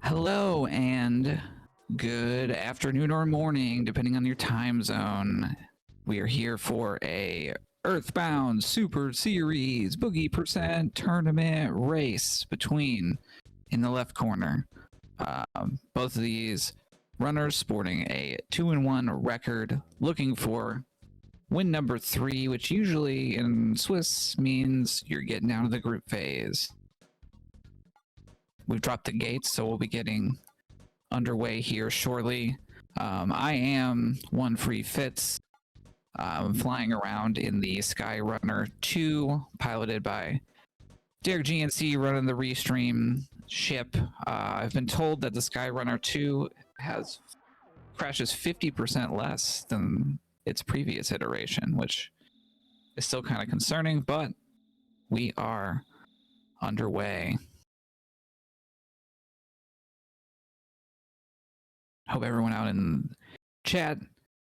Hello and good afternoon or morning, depending on your time zone. We are here for a Earthbound Super Series Boogie Percent Tournament race between, in the left corner, both of these runners sporting a 2-1 record, looking for win number 3, which usually in Swiss means you're getting down to the group phase. We've dropped the gates, so we'll be getting underway here shortly. I am one free Fitz, flying around in the Skyrunner 2, piloted by Derek GNC, running the Restream ship. I've been told that the Skyrunner 2 crashes 50% less than its previous iteration, which is still kind of concerning, but we are underway. Hope everyone out in chat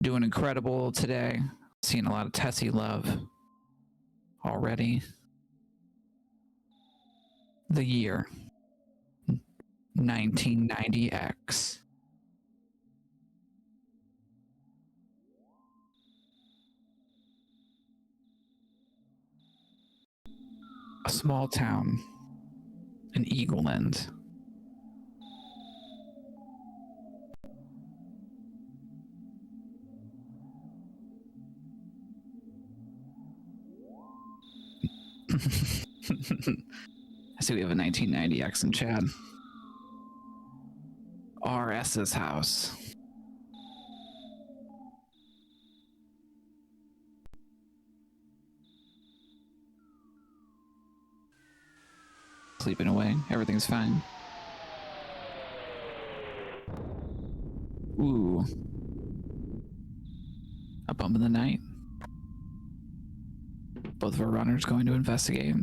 doing incredible today. Seeing a lot of Tessie love already. The year 1990X. A small town in Eagleland. I see we have a 1990X in chat. RS's house. Sleeping away. Everything's fine. Ooh. A bump in the night. Both of our runners going to investigate.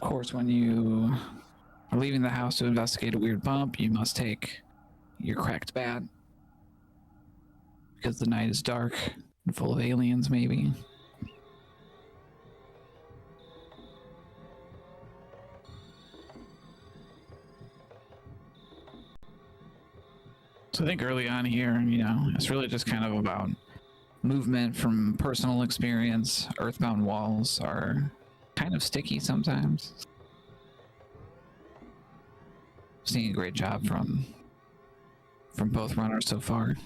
Of course, when you are leaving the house to investigate a weird bump, you must take your cracked bat. Because the night is dark and full of aliens, maybe. So I think early on here, it's really just kind of about movement from personal experience. Earthbound walls are kind of sticky sometimes. Seeing a great job from both runners so far.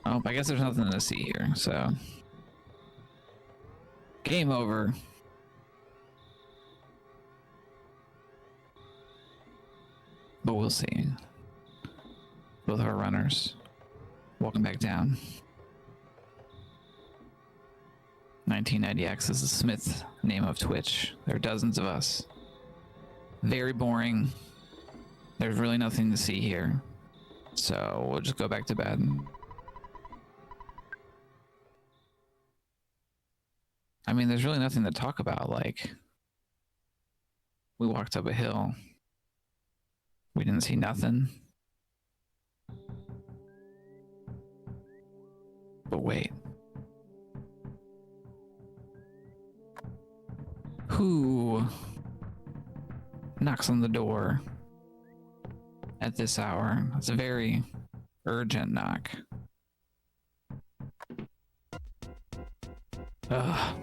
Oh, I guess there's nothing to see here, so game over. But we'll see. Both of our runners. Welcome back down. 1990X is the Smith name of Twitch. There are dozens of us. Very boring. There's really nothing to see here. So we'll just go back to bed. I mean, there's really nothing to talk about. Like, we walked up a hill. We didn't see nothing. But wait. Who knocks on the door at this hour? It's a very urgent knock. Ugh.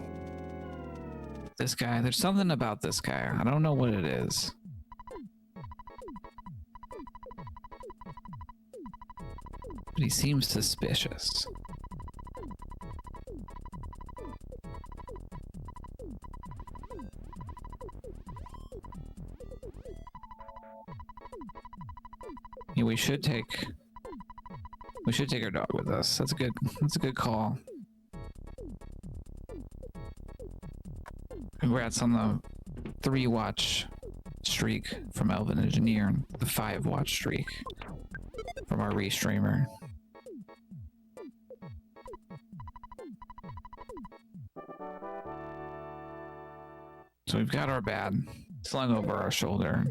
This guy, there's something about this guy. I don't know what it is. But he seems suspicious. Yeah, we should take our dog with us. That's a good call. Congrats on the 3-watch streak from Elvin Engineer and the 5-watch streak from our restreamer. So we've got our bat slung over our shoulder.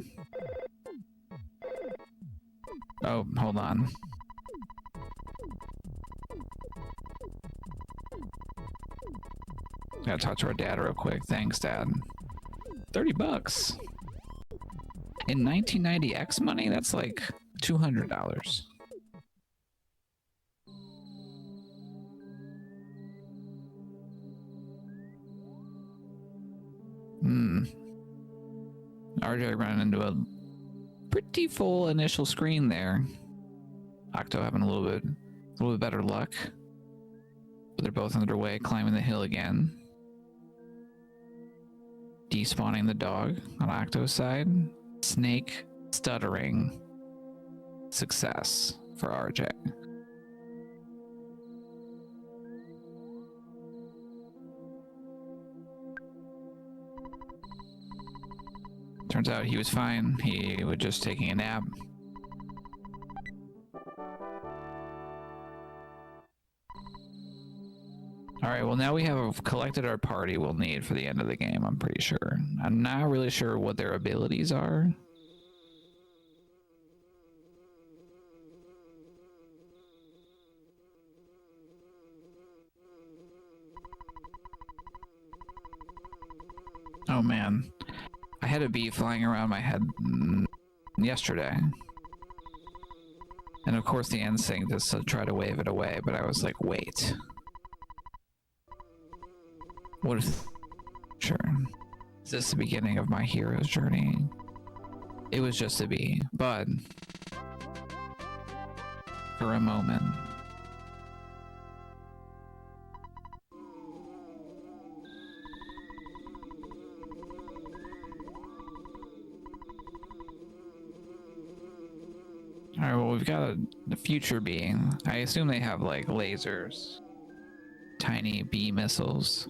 Oh, hold on. Gotta talk to our dad real quick. Thanks, Dad. $30. In 1990 X money, that's like $200. RJ running into a pretty full initial screen there. Octo having a little bit better luck. But they're both underway, climbing the hill again. Despawning the dog on Octo's side. Snake stuttering. Success for RJ. Turns out he was fine. He was just taking a nap. Alright, well now we have collected our party we'll need for the end of the game, I'm pretty sure. I'm not really sure what their abilities are. Oh man. I had a bee flying around my head yesterday. And of course the instinct is to try to wave it away, but I was like, wait. What if... Sure. Is this the beginning of my hero's journey? It was just a bee, but... for a moment... Alright, well, we've got a future being. I assume they have, like, lasers. Tiny bee missiles.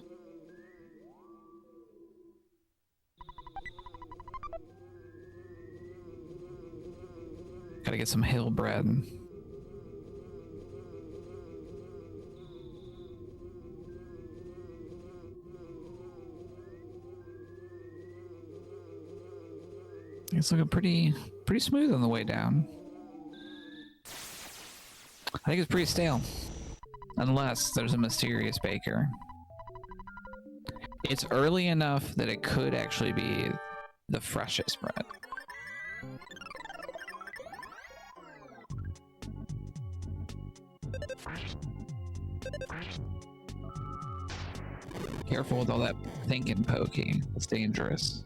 Gotta get some hill bread. It's looking pretty smooth on the way down. I think it's pretty stale. Unless there's a mysterious baker. It's early enough that it could actually be the freshest bread. Careful with all that thinking, Pokey. It's dangerous.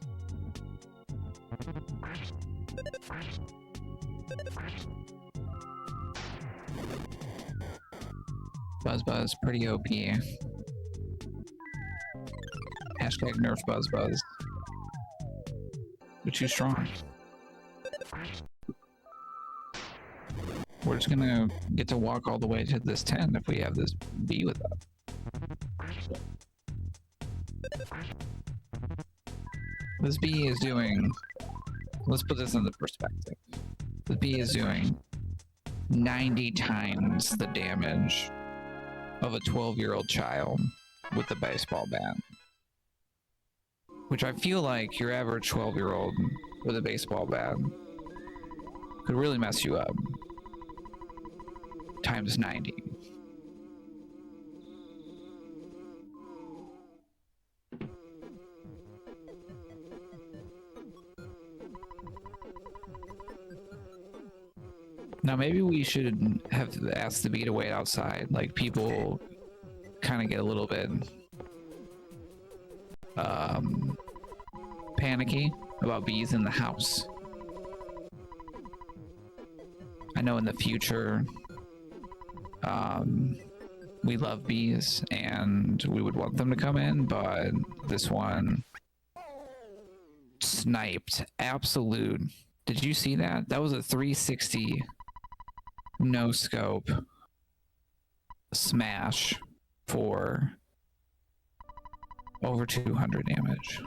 Buzz, pretty OP. Hashtag nerf Buzz. We're too strong. We're just gonna get to walk all the way to this tent if we have this bee with us. This bee is doing... Let's put this into perspective. The bee is doing 90 times the damage of a 12-year-old child with a baseball bat. Which I feel like your average 12-year-old with a baseball bat could really mess you up. Times 90. Now maybe we should have asked the bee to wait outside. Like, people kind of get a little bit panicky about bees in the house. I know in the future we love bees and we would want them to come in, but this one sniped. Absolute. Did you see that? That was a 360 no scope smash for over 200 damage.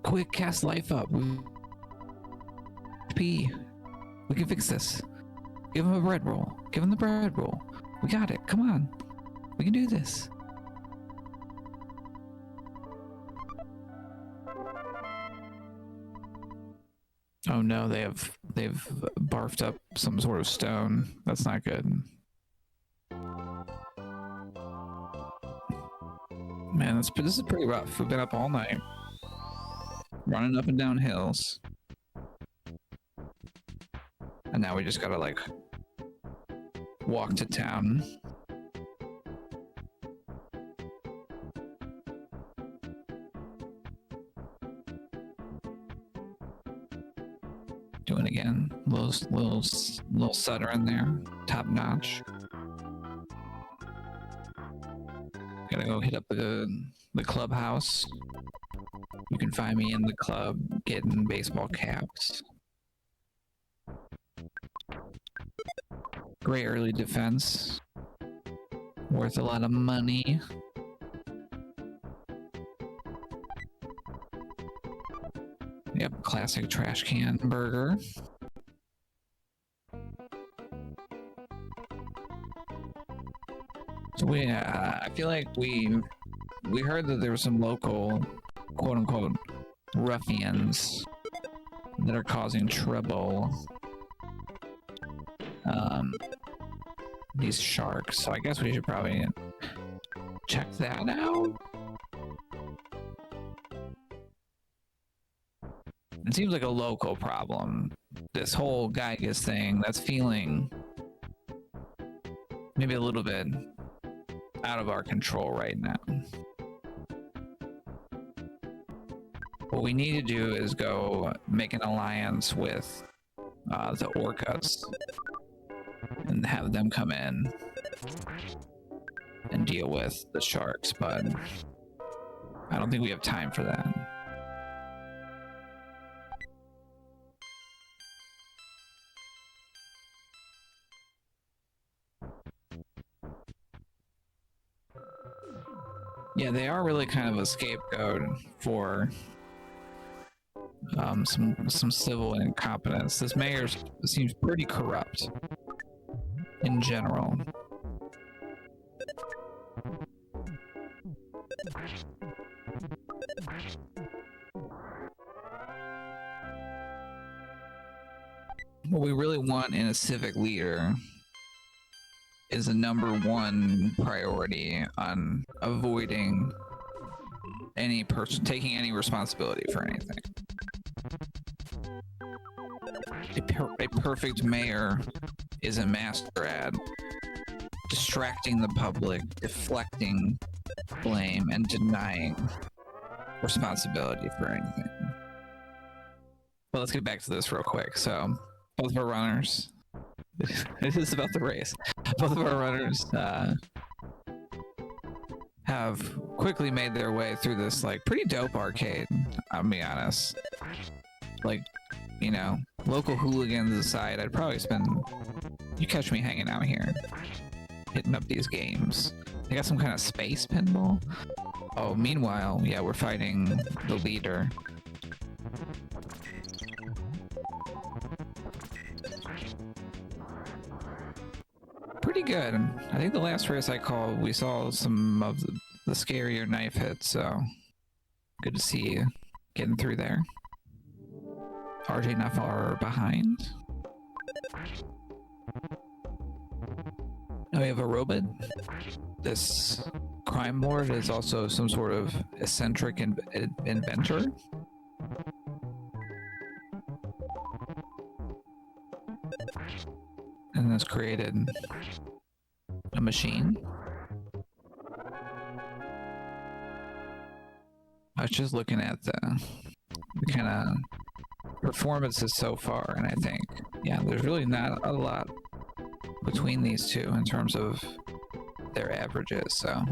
Quick, cast life up. P. We can fix this. Give him a bread roll. Give him the bread roll. We got it. Come on. We can do this. Oh no, they have they've barfed up some sort of stone. That's not good. Man, this is pretty rough. We've been up all night, running up and down hills, and now we just gotta like walk to town. Doing it again. Little stutter in there. Top notch. Gotta go hit up the clubhouse. You can find me in the club getting baseball caps. Great early defense. Worth a lot of money. Yep, classic trash can burger. So I feel like we heard that there were some local, quote unquote, ruffians that are causing trouble. These sharks. So I guess we should probably check that out. It seems like a local problem. This whole Geiges thing that's feeling maybe a little bit out of our control right now. What we need to do is go make an alliance with the orcas and have them come in and deal with the sharks, but I don't think we have time for that. Yeah, they are really kind of a scapegoat for some civil incompetence. This mayor seems pretty corrupt in general. What we really want in a civic leader is a #1 priority on avoiding any person taking any responsibility for anything. A perfect mayor is a master at distracting the public, deflecting blame, and denying responsibility for anything. Well, let's get back to this real quick. So, both of our runners. It is about the race. Both of our runners have quickly made their way through this like pretty dope arcade. I'll be honest. Like, you know, local hooligans aside, I'd probably spend. You catch me hanging out here, hitting up these games. They got some kind of space pinball. Oh, meanwhile, yeah, we're fighting the leader. Pretty good. I think the last race I called, we saw some of the scarier knife hits, so good to see you getting through there. RJ not far behind. Now we have a robot. This crime lord is also some sort of eccentric inventor. And has created a machine. I was just looking at the kind of performances so far, and I think, yeah, there's really not a lot between these two in terms of their averages, so.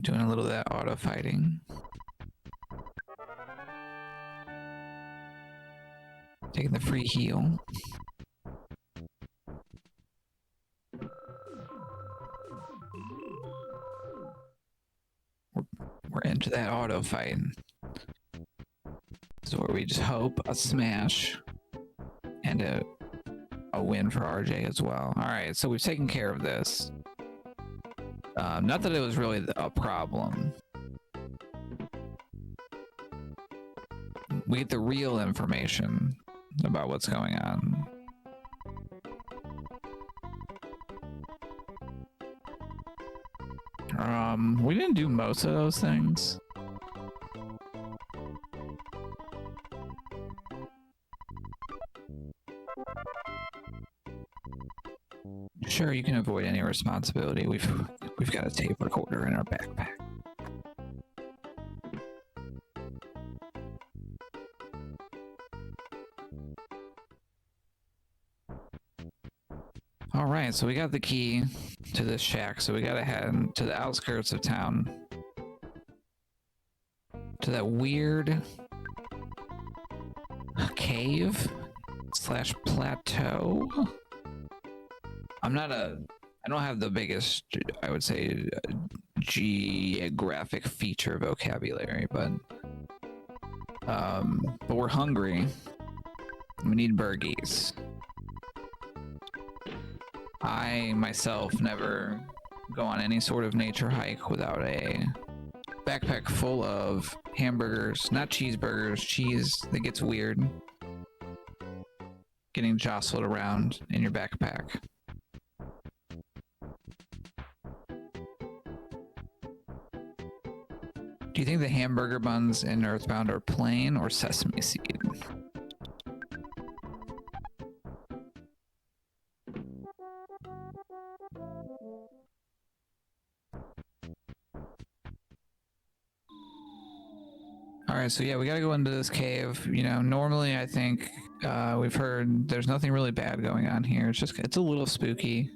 Doing a little of that auto fighting. Taking the free heal. We're into that auto fight. So where we just hope a smash and a win for RJ as well. All right, so we've taken care of this. Not that it was really a problem. We get the real information about what's going on. We didn't do most of those things. Sure, you can avoid any responsibility. We've got a tape recorder in our backpack. All right, so we got the key to this shack, so we gotta head to the outskirts of town. To that weird cave / plateau. I don't have the biggest, I would say, geographic feature vocabulary, but we're hungry. We need burgies. I myself never go on any sort of nature hike without a backpack full of hamburgers, not cheeseburgers. Cheese that gets weird. Getting jostled around in your backpack. Do you think the hamburger buns in Earthbound are plain or sesame seed? Alright, so yeah, we gotta go into this cave. You know, normally I think we've heard there's nothing really bad going on here. It's a little spooky.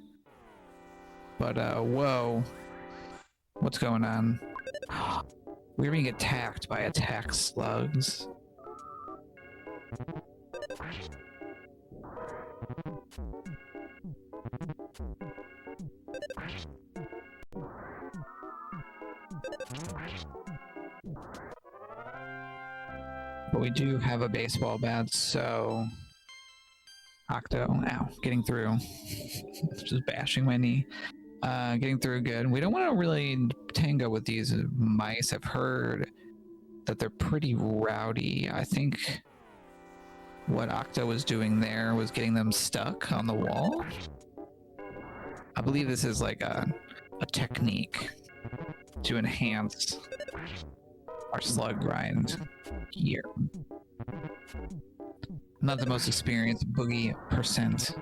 But whoa. What's going on? We're being attacked by attack slugs. But we do have a baseball bat, so... Octo, ow, getting through. Just bashing my knee. Getting through good. We don't want to really tango with these mice. I've heard that they're pretty rowdy. I think what Octo was doing there was getting them stuck on the wall. I believe this is like a technique to enhance our slug grind here. I'm not the most experienced Boogey %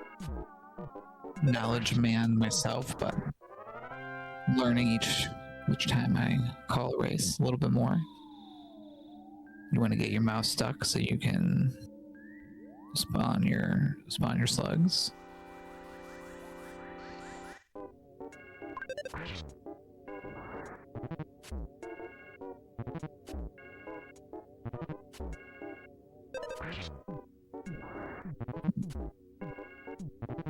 knowledge man myself, but learning each time I call a race a little bit more. You want to get your mouse stuck so you can spawn your slugs.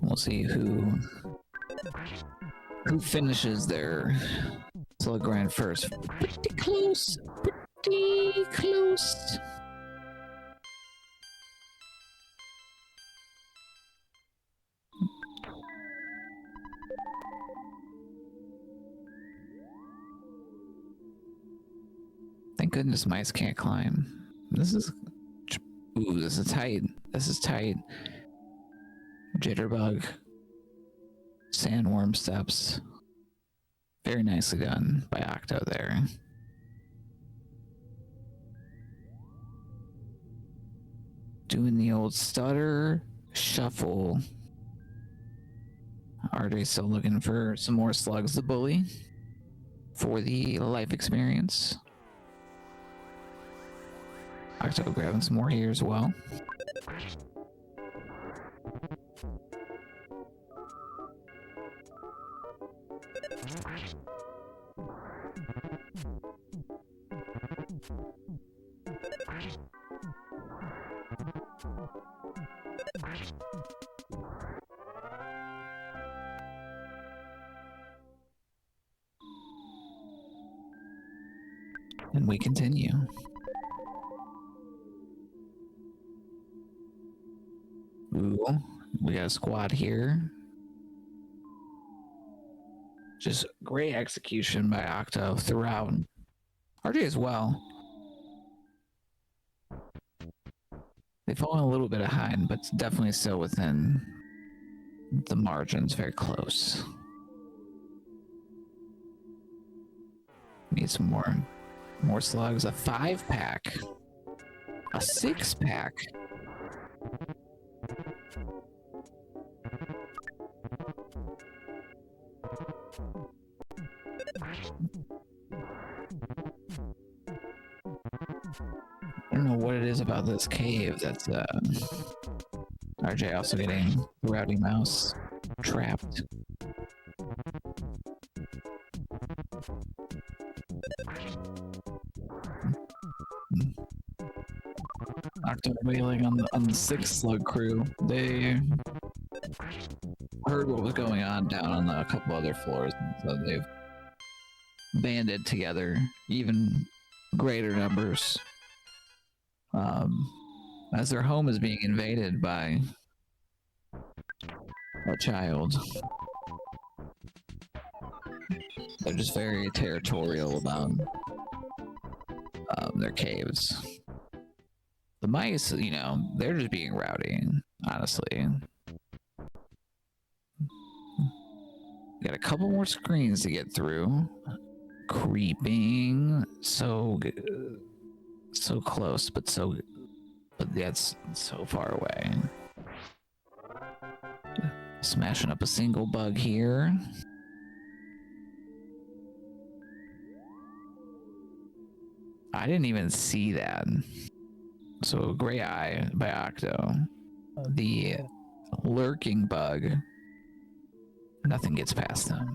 We'll see who finishes their slug grind first. Pretty close. Pretty close. Thank goodness mice can't climb. This is tight. This is tight. Jitterbug. Sandworm steps. Very nicely done by Octo there. Doing the old stutter shuffle. RJ's still looking for some more slugs to bully for the life experience. Octo grabbing some more here as well. And we continue. Ooh, we got a squad here. Just great execution by Octo throughout. RJ as well. They've fallen a little bit behind, but it's definitely still within the margins, very close. Need some more slugs. A 5-pack. A 6-pack. I don't know what it is about this cave that's RJ also getting Rowdy Mouse trapped. Octo wailing on the 6th slug crew. They heard what was going on down on a couple other floors, and so they've banded together even greater numbers. As their home is being invaded by a child. They're just very territorial about their caves. The mice, you know, they're just being rowdy, honestly. Got a couple more screens to get through. Creeping, so close, but that's so far away. Smashing up a single bug here. I didn't even see that. So great eye by Octo. The lurking bug. Nothing gets past them.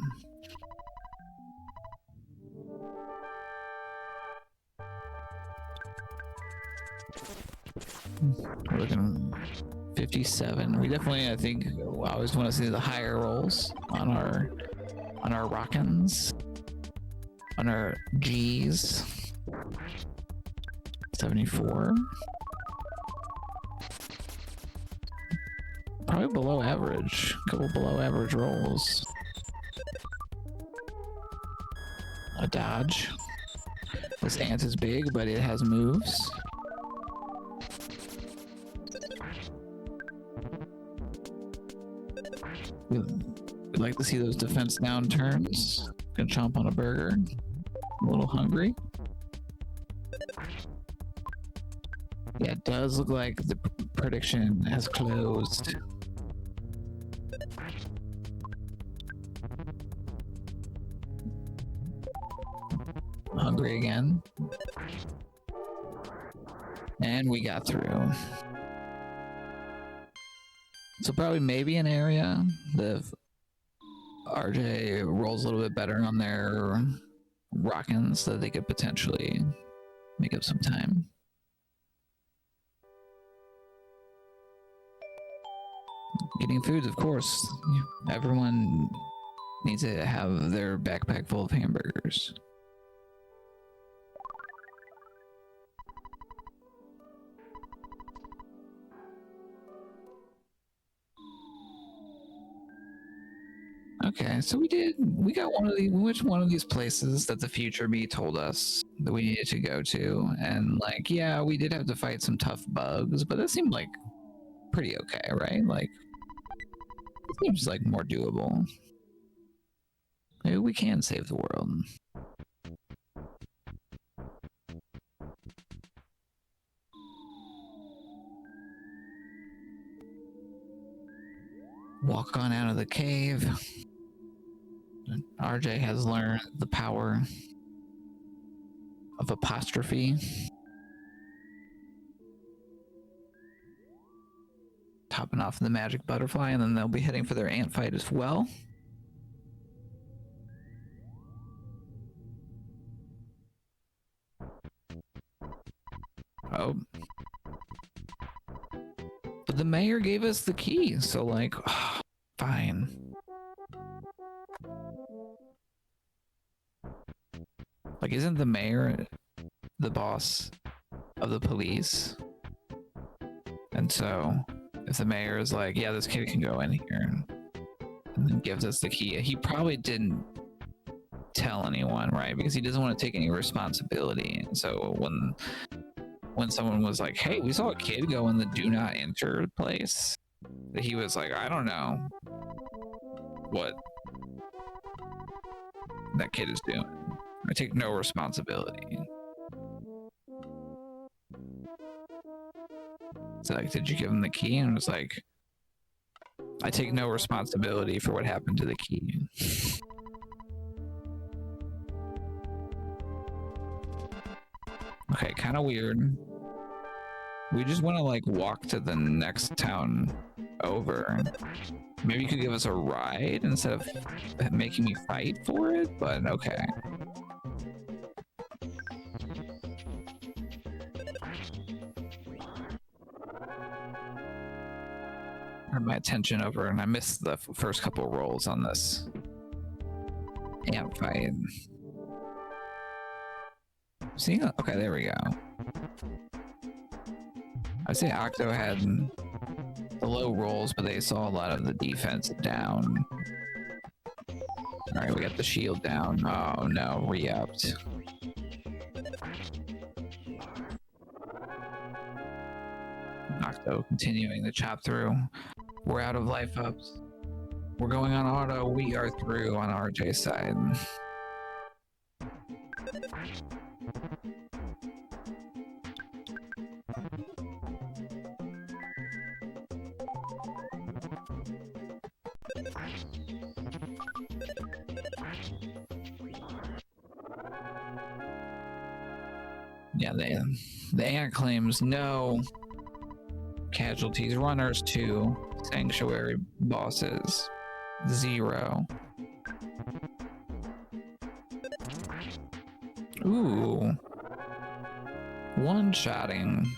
We're looking 57. We definitely, I think, always want to see the higher rolls on our Rockins, on our G's. 74. Probably below average. A couple below average rolls. A dodge. This ant is big, but it has moves. We'd like to see those defense down turns. Gonna chomp on a burger. A little hungry. Yeah, it does look like the prediction has closed. Hungry again. And we got through. So probably maybe an area. The RJ rolls a little bit better on their Rockins, so they could potentially make up some time. Getting food, of course. Everyone needs to have their backpack full of hamburgers. Okay, so we got we went to one of these places that the future me told us that we needed to go to, and like, yeah, we did have to fight some tough bugs, but that seemed like pretty okay, right? Like, it seems like more doable. Maybe we can save the world. Walk on out of the cave. RJ has learned the power of apostrophe. Topping off the magic butterfly, and then they'll be heading for their ant fight as well. Oh. But the mayor gave us the key, so like, fine. Like, isn't the mayor the boss of the police? And so, if the mayor is like, yeah, this kid can go in here, and then gives us the key, he probably didn't tell anyone, right? Because he doesn't want to take any responsibility. So when someone was like, hey, we saw a kid go in the do not enter place, he was like, I don't know what that kid is doing. I take no responsibility. It's like, did you give him the key? And it was like, I take no responsibility for what happened to the key. Okay, kind of weird. We just want to like walk to the next town over. Maybe you could give us a ride instead of making me fight for it, but okay. Turned my attention over and I missed the first couple rolls on this ant fight. See? Okay, there we go. I say Octo had the low rolls, but they saw a lot of the defense down. Alright, we got the shield down. Oh no, re-upped. Octo continuing the chop through. We're out of life ups. We're going on auto. We are through on RJ's side. Yeah, the ant claims no casualties. Runners 2. Sanctuary bosses 0. Ooh. One-shotting.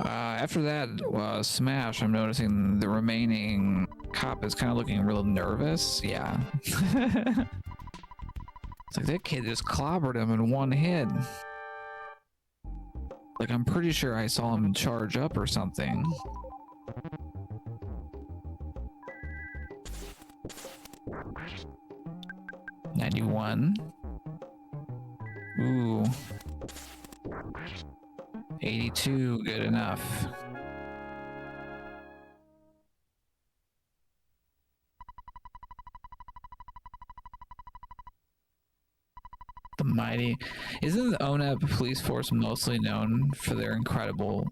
After that smash, I'm noticing the remaining cop is kind of looking real nervous. Yeah. It's like that kid just clobbered him in one hit. Like, I'm pretty sure I saw him charge up or something. $91. Ooh. 82, good enough. The mighty. Isn't the ONEP police force mostly known for their incredible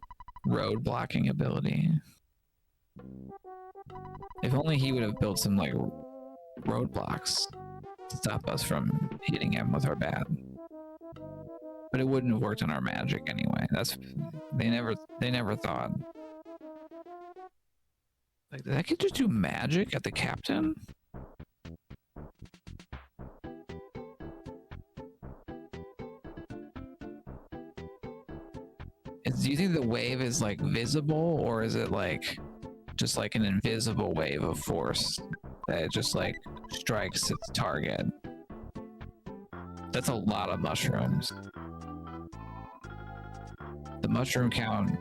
road blocking ability? If only he would have built some like roadblocks to stop us from hitting him with our bat. But it wouldn't have worked on our magic anyway. They never thought. Like, did that kid just do magic at the captain? Do you think the wave is like visible, or is it like just like an invisible wave of force that it just like strikes its target? That's a lot of mushrooms. The mushroom count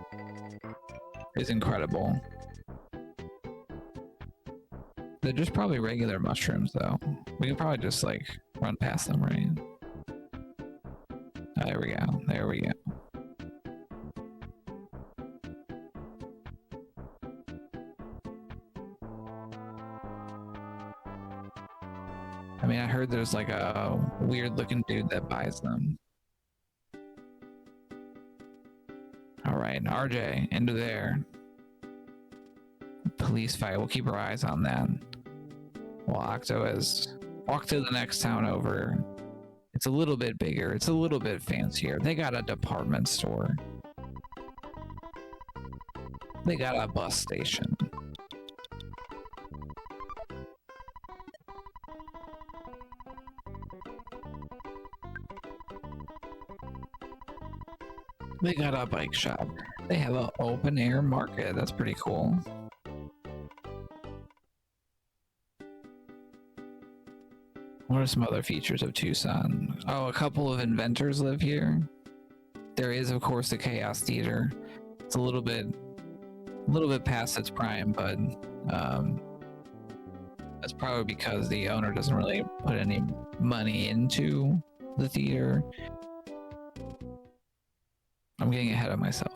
is incredible. They're just probably regular mushrooms though. We can probably just like run past them, right? Oh, there we go. There we go. I mean, I heard there's like a weird looking dude that buys them. All right, RJ, into there. Police fight, we'll keep our eyes on that. Well, Octo has walked to the next town over. It's a little bit bigger, it's a little bit fancier. They got a department store. They got a bus station. They got a bike shop. They have an open air market. That's pretty cool. What are some other features of Tucson? Oh, a couple of inventors live here. There is, of course, the Chaos Theater. It's a little bit past its prime, but That's probably because the owner doesn't really put any money into the theater. I'm getting ahead of myself.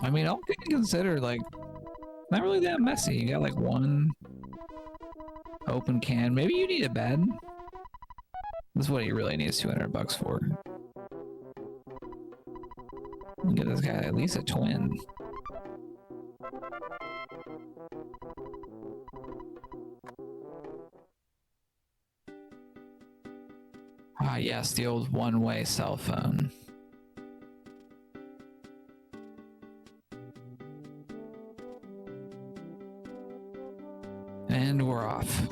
I mean, all things considered, like, not really that messy. You got like one open can. Maybe you need a bed. This is what he really needs $200 for. Get this guy at least a twin. Ah, yes, the old one-way cell phone. And we're off.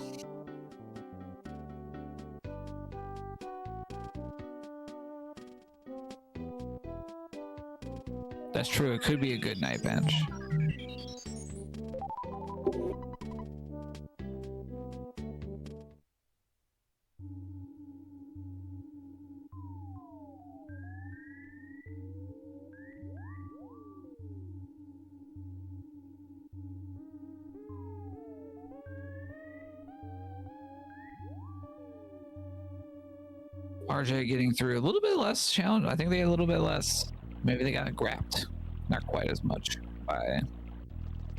That's true, it could be a good night bench. RJ getting through a little bit less challenge. I think they had a little bit less. Maybe they got grabbed. Not quite as much by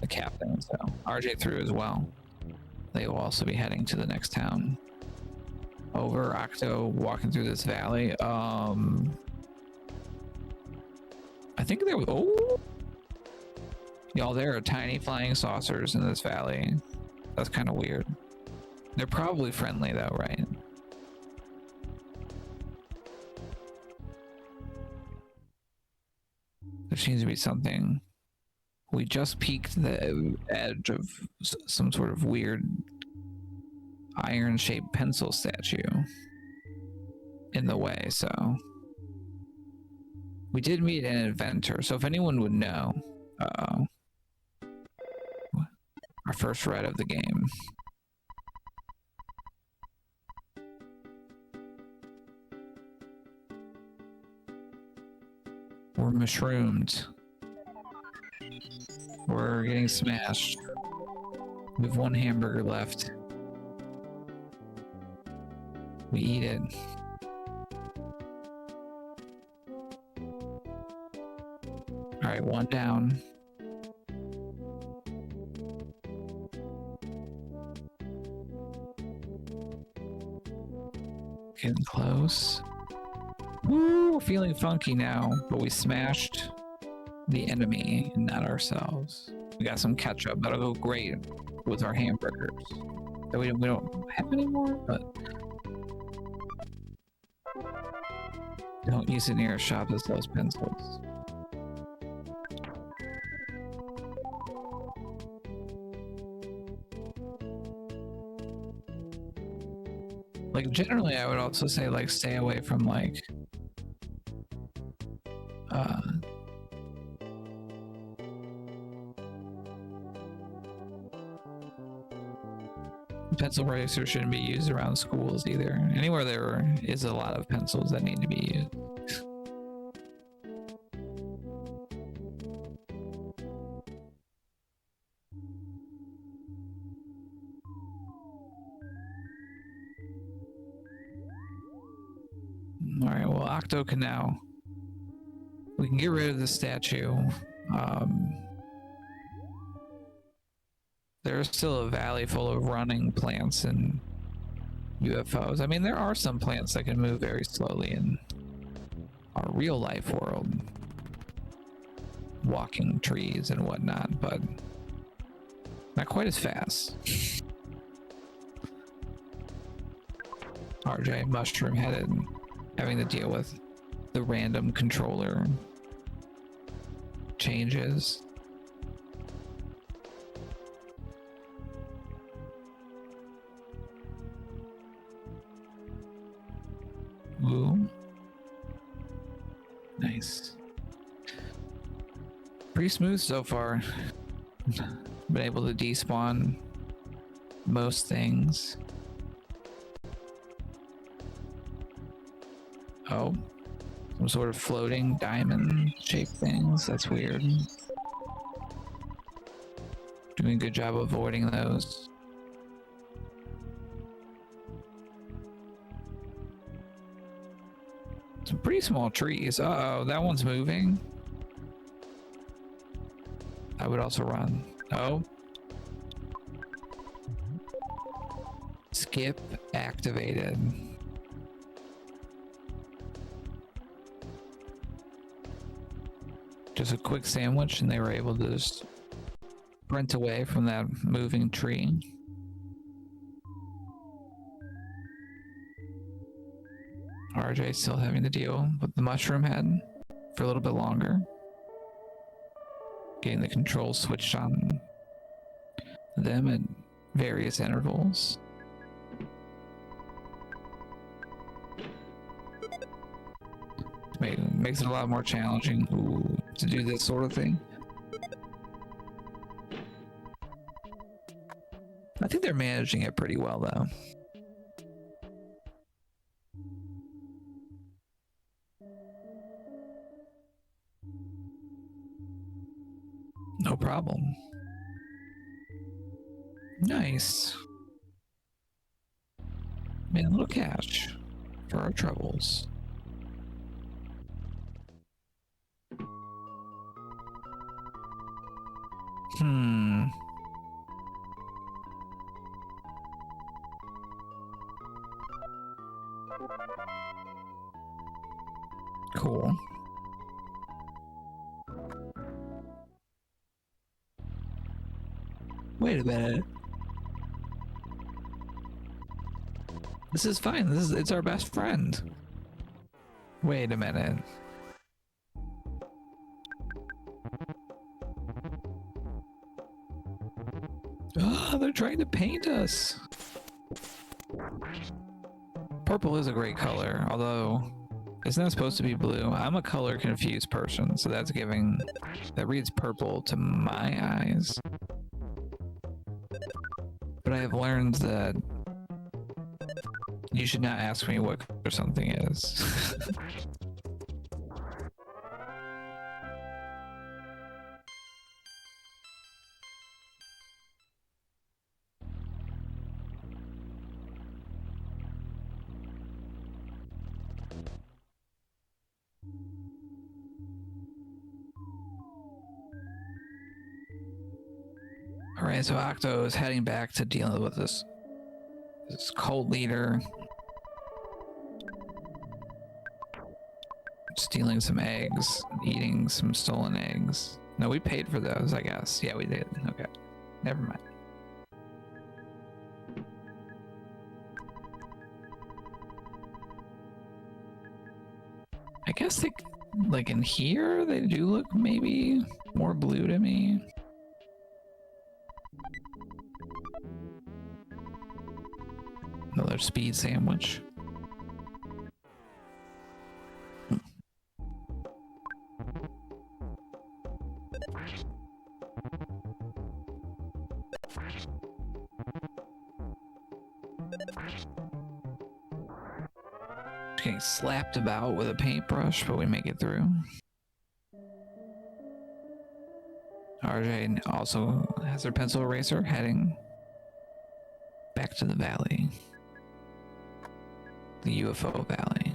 the captain. So RJ through as well. They will also be heading to the next town. Over Octo walking through this valley. I think there was. Oh, y'all, there are tiny flying saucers in this valley. That's kind of weird. They're probably friendly though, right? There seems to be something. We just peeked the edge of some sort of weird iron-shaped pencil statue in the way, so we did meet an inventor. So if anyone would know, our first red of the game. We're mushroomed. We're getting smashed. We have one hamburger left. We eat it. All right, one down. Getting close. Woo, we're feeling funky now, but we smashed the enemy and not ourselves. We got some ketchup that'll go great with our hamburgers that we don't have anymore, but don't use it near a shop that sells pencils. Like generally I would also say like stay away from like pencil eraser shouldn't be used around schools either. Anywhere there is a lot of pencils that need to be used. All right, well, Octo can now. We can get rid of the statue. There's still a valley full of running plants and UFOs. I mean, there are some plants that can move very slowly in our real life world. Walking trees and whatnot, but not quite as fast. RJ, mushroom headed, having to deal with the random controller changes. Ooh. Nice. Pretty smooth so far. Been able to despawn most things. Oh, some sort of floating diamond shaped things. That's weird. Doing a good job avoiding those. Some pretty small trees. Uh-oh, that one's moving. I would also run. Oh. Skip activated. Just a quick sandwich and they were able to just sprint away from that moving tree. RJ still having to deal with the mushroom head for a little bit longer. Getting the controls switched on them at various intervals. Makes it a lot more challenging to do this sort of thing. I think they're managing it pretty well though. No problem. Nice. Man, a little cash for our troubles. Cool. Wait a minute. This is fine. It's our best friend. Wait a minute. Oh, they're trying to paint us. Purple is a great color, although it's not supposed to be blue. I'm a color confused person, so that reads purple to my eyes. But I have learned that you should not ask me what color something is. Alright, so Octo is heading back to dealing with this cult leader. Stealing some eggs, eating some stolen eggs. No, we paid for those, I guess. Yeah, we did. Okay. Never mind. I guess they, like in here, they do look maybe more blue to me. Another speed sandwich. Getting slapped about with a paintbrush, but we make it through. RJ also has her pencil eraser heading back to the valley. The UFO valley.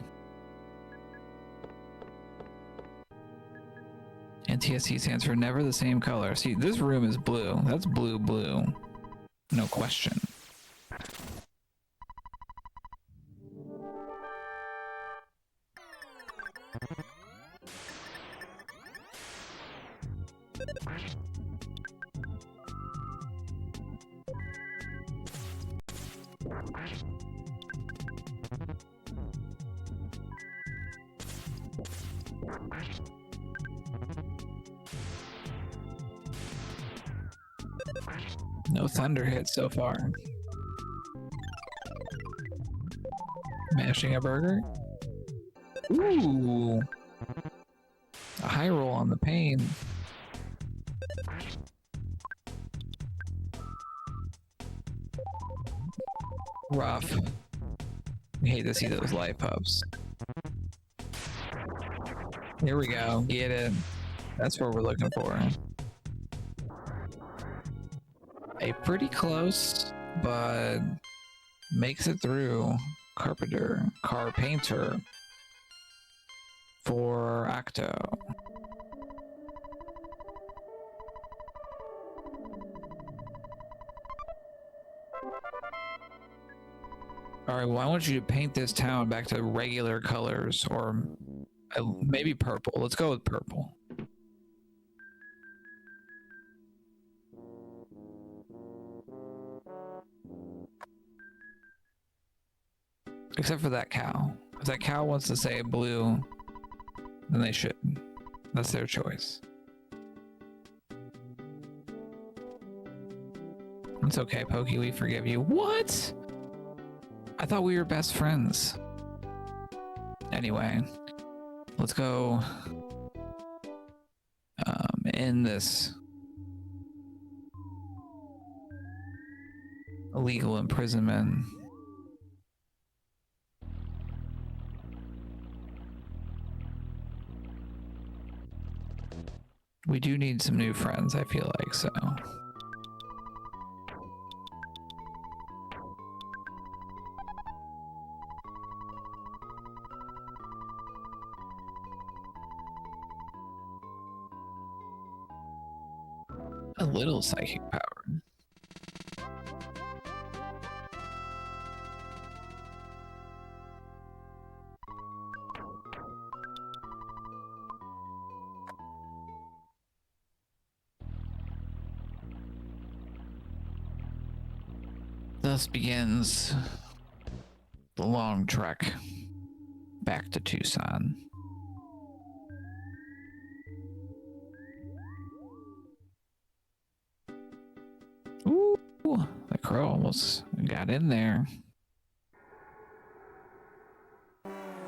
NTSC stands for never the same color. See, this room is blue. That's blue, blue. No question. No thunder hits so far. Mashing a burger. Ooh. A high roll on the pain. Rough. We hate to see those light pups. Here we go. Get it. That's what we're looking for. A pretty close, but makes it through. Carpenter, car painter for Octo. Alright, well, I want you to paint this town back to regular colors, or maybe purple. Let's go with purple. Except for that cow. If that cow wants to say blue, then they should. That's their choice. It's okay, Pokey, we forgive you. What? I thought we were best friends. Anyway, let's go end this illegal imprisonment. We do need some new friends, I feel like, so. A little psychic power. Thus begins the long trek back to Tucson. Ooh, the crow almost got in there.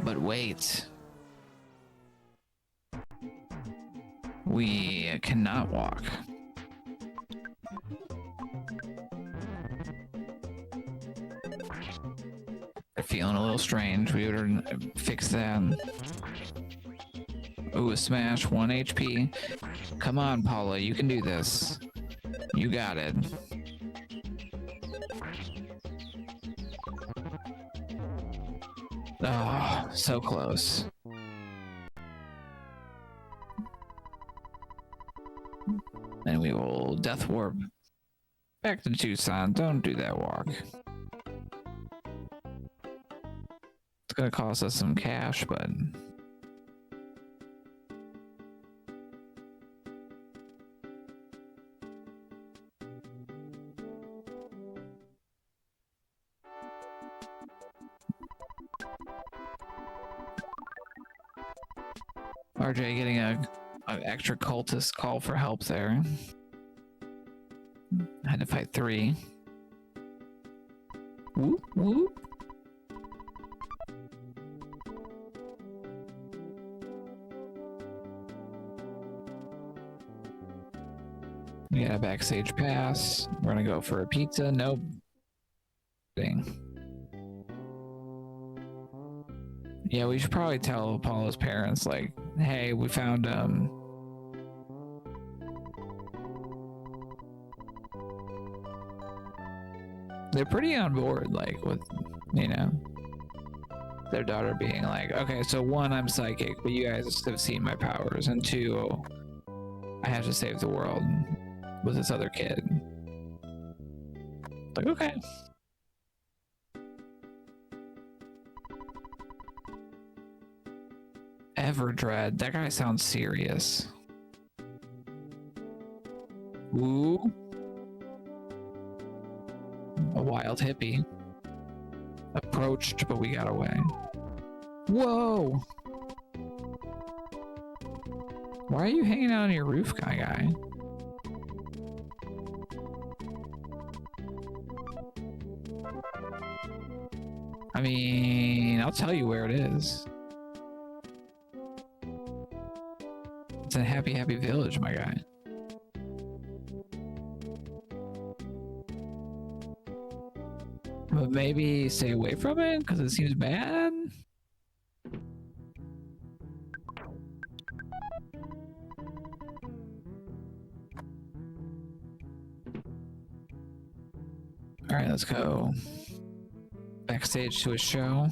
But wait. We cannot walk. They're feeling a little strange. We would fix that. Ooh, a smash, 1 HP. Come on, Paula, you can do this. You got it. Oh, so close. And we will death warp back to Tucson. Don't do that walk. It's gonna cost us some cash, but RJ getting a extra cultist call for help there. Had to fight 3. Whoop, whoop. We got a backstage pass. We're gonna go for a pizza. Nope. Dang. Yeah, we should probably tell Apollo's parents, like, hey, we found they're pretty on board, like, with, you know, their daughter being like, okay, so 1, I'm psychic, but you guys have seen my powers, and 2, I have to save the world with this other kid. Like, okay. Everdread, that guy sounds serious. Ooh. A wild hippie. Approached, but we got away. Whoa! Why are you hanging out on your roof, guy? I mean, I'll tell you where it is. It's a happy, happy village, my guy. But maybe stay away from it because it seems bad. All right, let's go backstage to a show.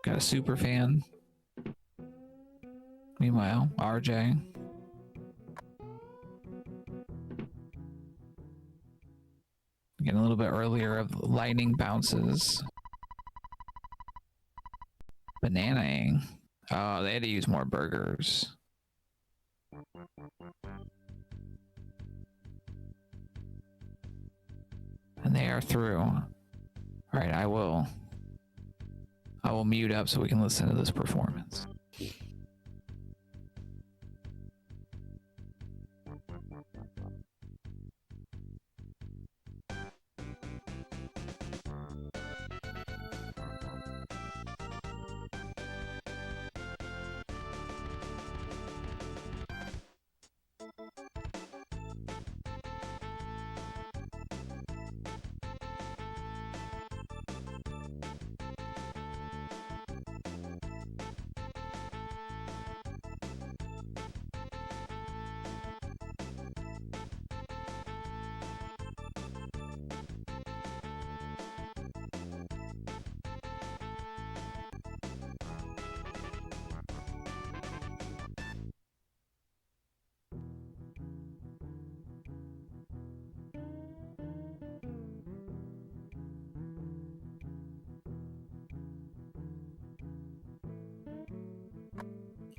Got a super fan. Meanwhile, RJ. Getting a little bit earlier of lightning bounces. Bananaing. Oh, they had to use more burgers. And they are through. All right, I will mute up so we can listen to this performance.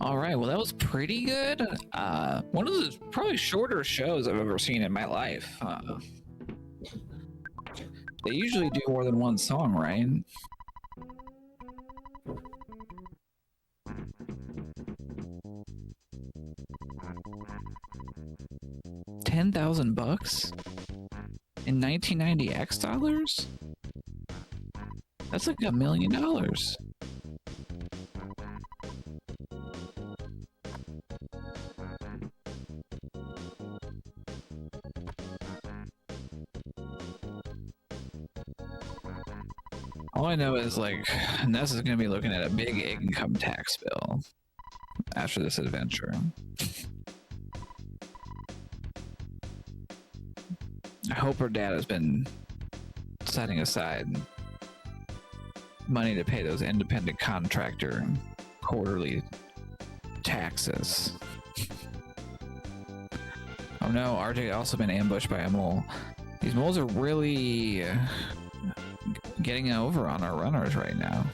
All right, well, that was pretty good. One of the probably shorter shows I've ever seen in my life. They usually do more than one song, right? $10,000 in 1990 X dollars? That's like $1 million. All I know is like Ness is gonna be looking at a big income tax bill after this adventure. I hope her dad has been setting aside money to pay those independent contractor quarterly taxes. Oh no, RJ also been ambushed by a mole. These moles are really getting over on our runners right now.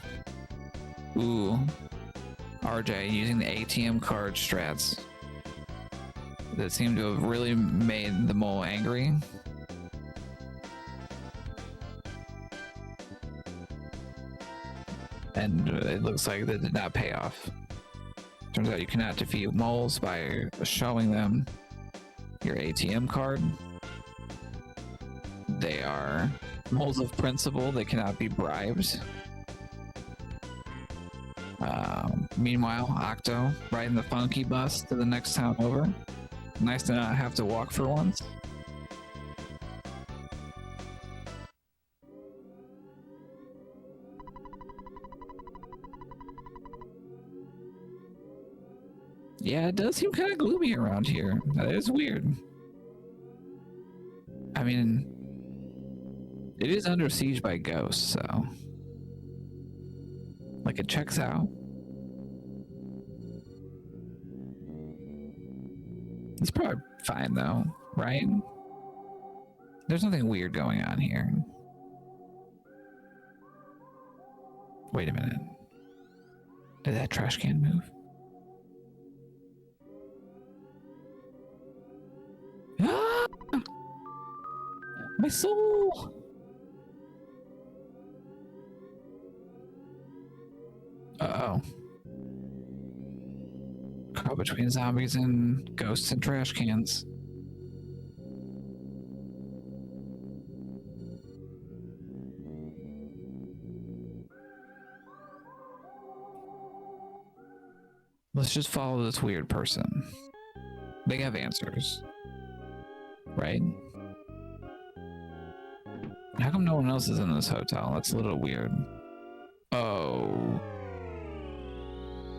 Ooh, RJ using the ATM card strats that seem to have really made the mole angry. And it looks like that did not pay off. Turns out you cannot defeat moles by showing them your ATM card. They are moles of principle. They cannot be bribed. Meanwhile, Octo riding the funky bus to the next town over. Nice to not have to walk for once. Yeah, it does seem kind of gloomy around here. That is weird. I mean, it is under siege by ghosts, so like it checks out. It's probably fine though, right? There's nothing weird going on here. Wait a minute. Did that trash can move? Ah! My soul! Uh-oh. Caught between zombies and ghosts and trash cans. Let's just follow this weird person. They have answers. Right? How come no one else is in this hotel? That's a little weird. Oh.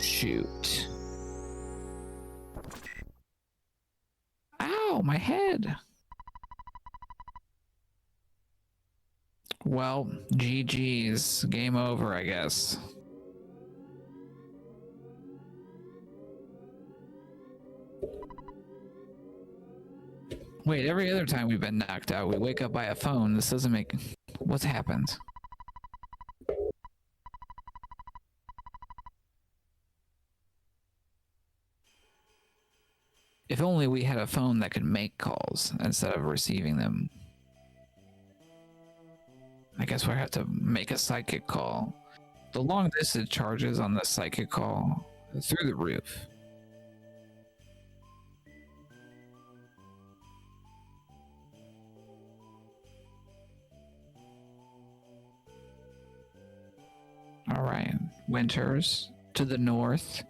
Shoot. my head. Well, GG's. Game over, I guess. Wait, every other time we've been knocked out, we wake up by a phone. This doesn't make... What's happened? If only we had a phone that could make calls instead of receiving them. I guess we have to make a psychic call. The long distance charges on the psychic call are through the roof. All right, Winters to the north.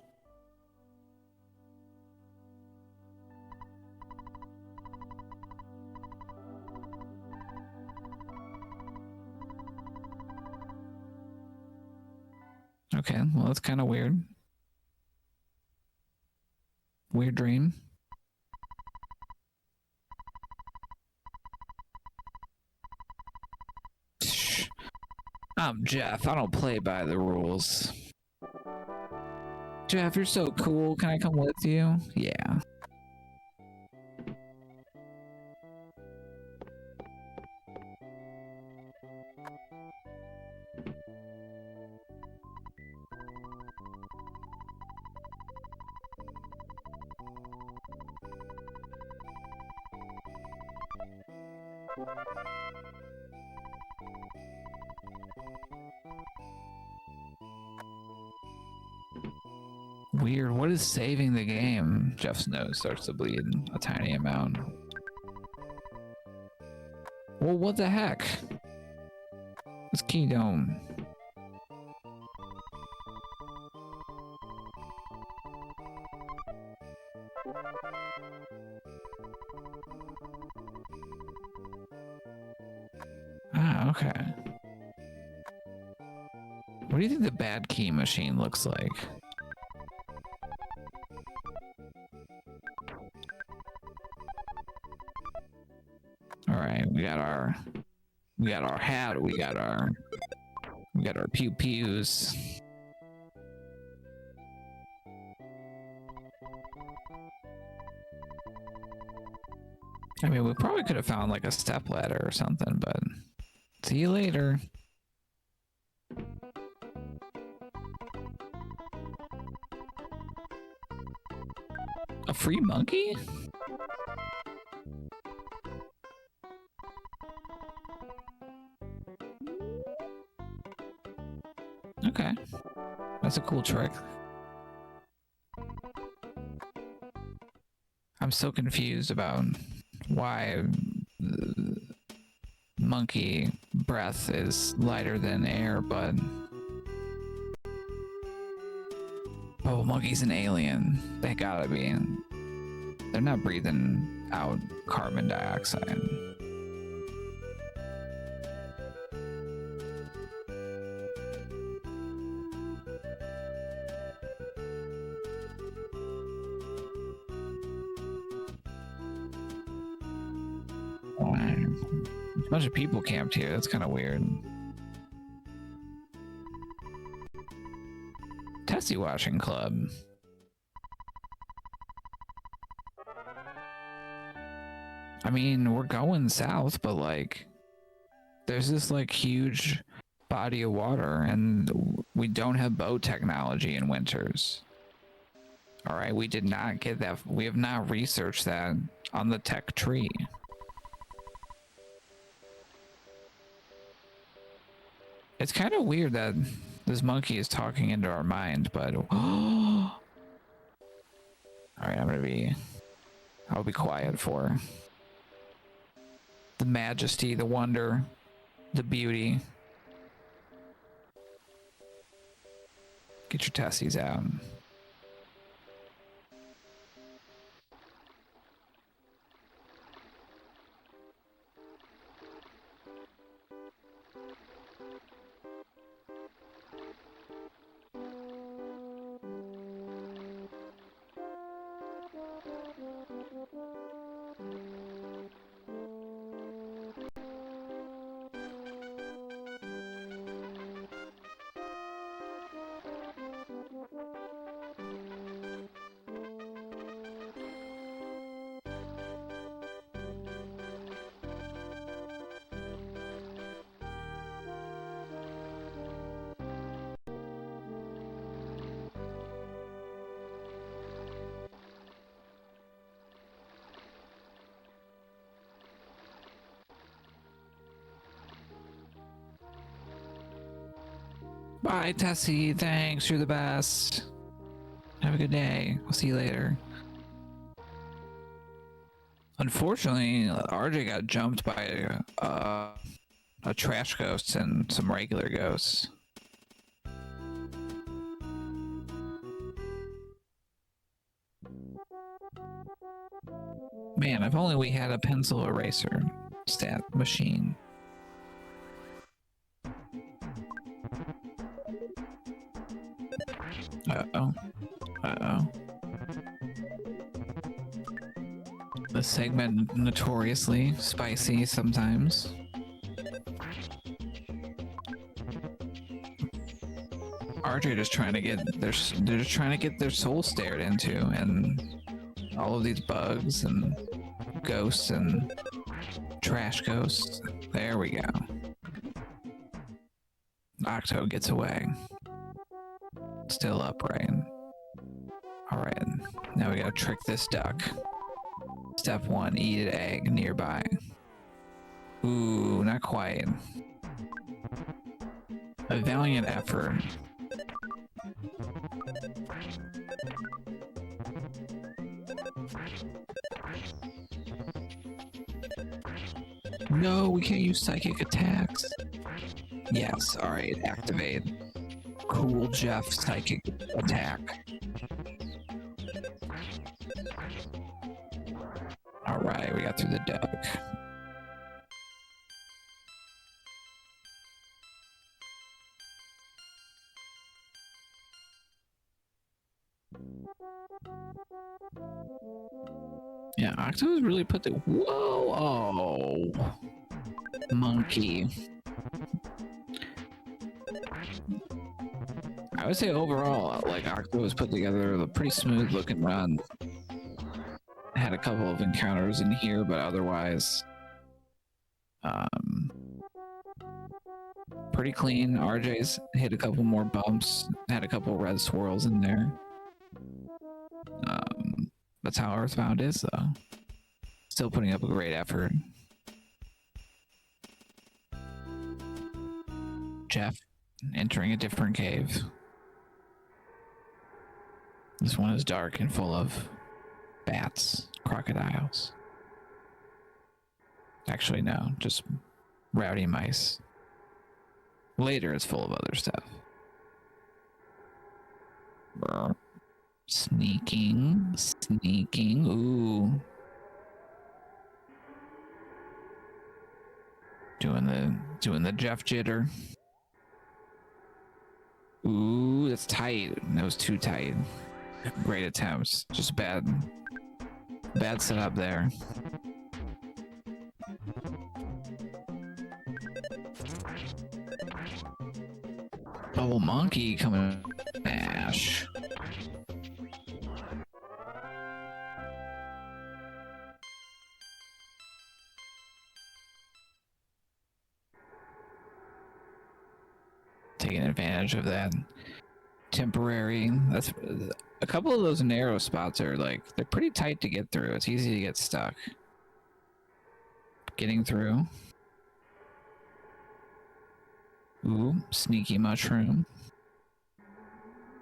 Okay, well, that's kind of weird. Weird dream. Shh. I'm Jeff. I don't play by the rules. Jeff, you're so cool. Can I come with you? Yeah. Weird. What is saving the game? Jeff's nose starts to bleed a tiny amount. Well, what the heck? It's Key Dome. Ah, okay. What do you think the bad key machine looks like? All right, we got our hat, we got our pew pews. I mean, we probably could have found like a step ladder or something, but see you later. A free monkey? Okay, that's a cool trick. I'm so confused about why monkey breath is lighter than air, but oh, monkey's an alien. They gotta be. They're not breathing out carbon dioxide. A bunch of people camped here. That's kind of weird. Testy washing club. I mean, we're going south, but like, there's this like huge body of water, and we don't have boat technology in Winters. All right, we did not get that. We have not researched that on the tech tree. It's kind of weird that this monkey is talking into our mind, but all right, I'll be quiet for the majesty, the wonder, the beauty. Get your testes out. Bye, Tessie. Thanks. You're the best. Have a good day. I'll see you later. Unfortunately, RJ got jumped by a trash ghost and some regular ghosts. Man, if only we had a pencil eraser stat machine. Uh-oh. Uh-oh. The segment notoriously spicy sometimes. RJ just trying to get they're just trying to get their soul stared into, and all of these bugs and ghosts and trash ghosts. There we go. Octo gets away. Still upright. Alright, now we gotta trick this duck. Step 1, eat an egg nearby. Ooh, not quite. A valiant effort. No, we can't use psychic attacks. Yes, alright, activate. Cool Jeff psychic attack. Alright, we got through the duck. Yeah, Octo's really put the... Whoa! Oh! Monkey. I would say overall, like, Octo has put together a pretty smooth looking run. Had a couple of encounters in here, but otherwise, pretty clean. RJ's hit a couple more bumps, had a couple red swirls in there. That's how Earthbound is, though. Still putting up a great effort. Jeff entering a different cave. This one is dark and full of bats, crocodiles. Actually, no, just rowdy mice. Later, it's full of other stuff. Brr. Sneaking, sneaking, ooh. Doing the Jeff jitter. Ooh, that's tight. That was too tight. Great attempts. Just bad setup there. Bubble Monkey coming. Ash. Taking advantage of that temporary. That's a couple of those narrow spots are like they're pretty tight to get through. It's easy to get stuck. Getting through. Ooh, sneaky mushroom.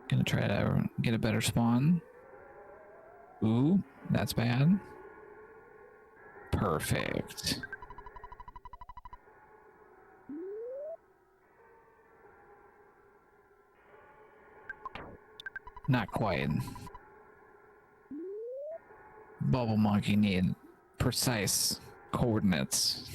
Gonna try to get a better spawn. Ooh, that's bad. Perfect. Not quite. Bubble Monkey need precise coordinates.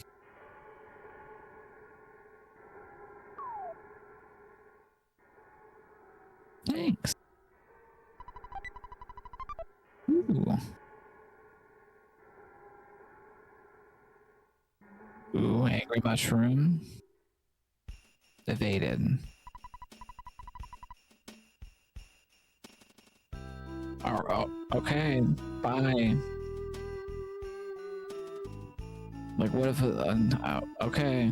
Thanks. Ooh. Ooh, angry mushroom. Evaded. Oh, okay, bye. Like, what if... okay.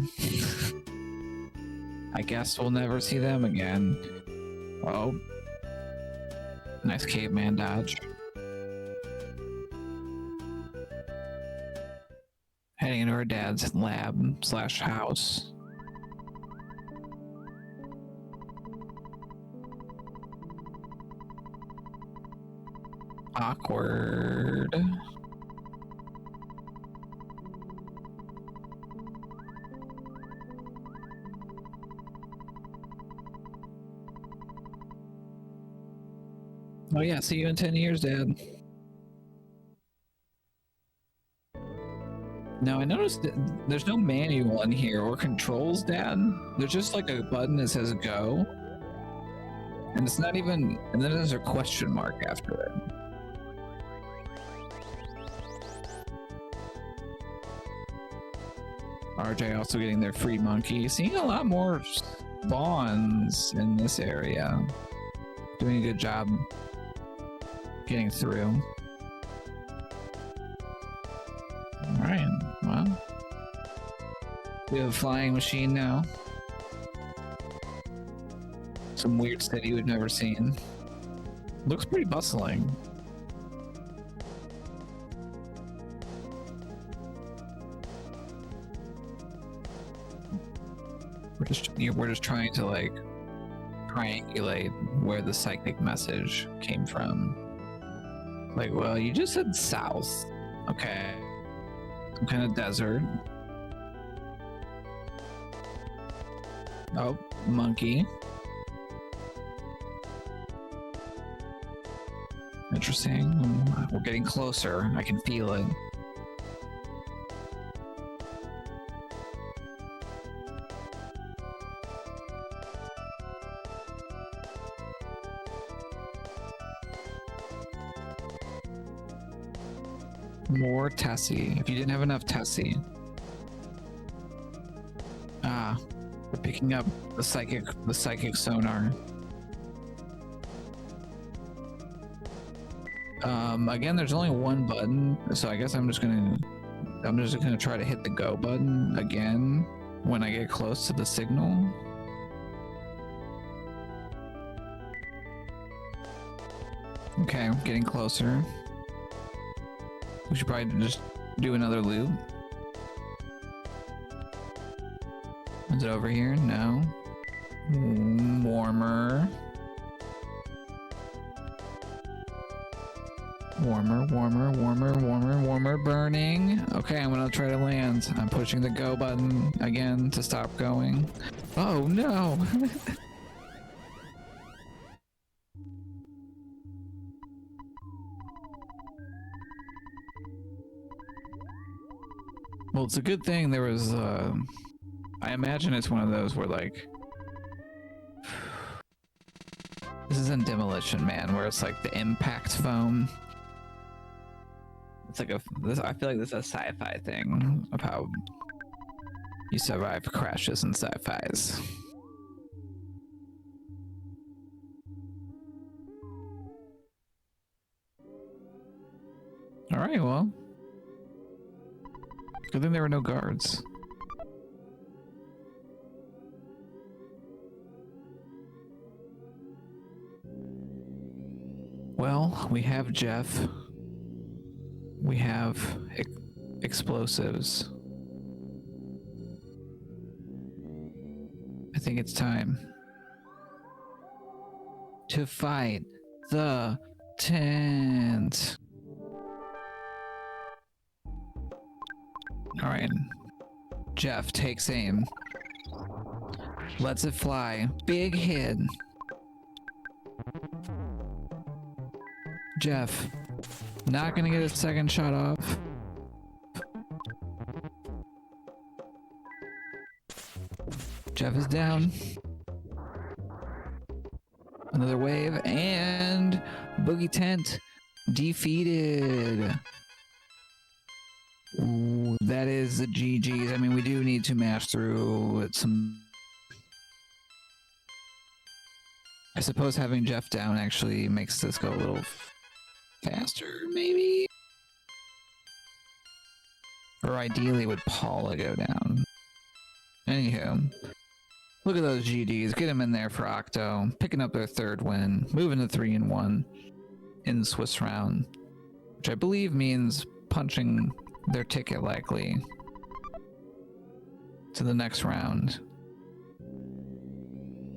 I guess we'll never see them again. Oh. Nice caveman dodge. Heading into her dad's lab / house. Awkward. Oh yeah, see you in 10 years, Dad. Now I noticed that there's no manual in here or controls, Dad. There's just like a button that says go. And it's not even, and then there's a question mark after it. RJ also getting their free monkey. Seeing a lot more spawns in this area. Doing a good job getting through. Alright, well. We have a flying machine now. Some weird city we've never seen. Looks pretty bustling. We're just trying to like triangulate where the psychic message came from. Like, well, you just said south. Okay. Some kind of desert. Oh, monkey. Interesting. We're getting closer. I can feel it. More Tessie. If you didn't have enough Tessie. Ah, we're picking up the psychic sonar. Again, there's only one button, so I guess I'm just gonna try to hit the go button again when I get close to the signal. Okay, I'm getting closer. We should probably just do another loop. Is it over here? No. Warmer. Warmer, burning. Okay, I'm gonna try to land. I'm pushing the go button again to stop going. Oh no! Well, it's a good thing there was, I imagine it's one of those where like, this is in Demolition Man, where it's like the impact foam. It's like I feel like this is a sci-fi thing of how you survive crashes in sci-fis. All right, well, good thing there were no guards. Well, we have Jeff. We have explosives. I think it's time to fight the tent. All right. Jeff takes aim. Lets it fly. Big hit. Jeff. Not gonna get a second shot off. Jeff is down. Another wave, and Boogey Tent defeated. Ooh, that is the GG's. I mean, we do need to mash through some. I suppose having Jeff down actually makes this go a little faster, maybe? Or ideally would Paula go down. Anywho, look at those GDs. Get them in there for Octo. Picking up their third win. Moving to 3-1 in the Swiss round. Which I believe means punching their ticket likely to the next round.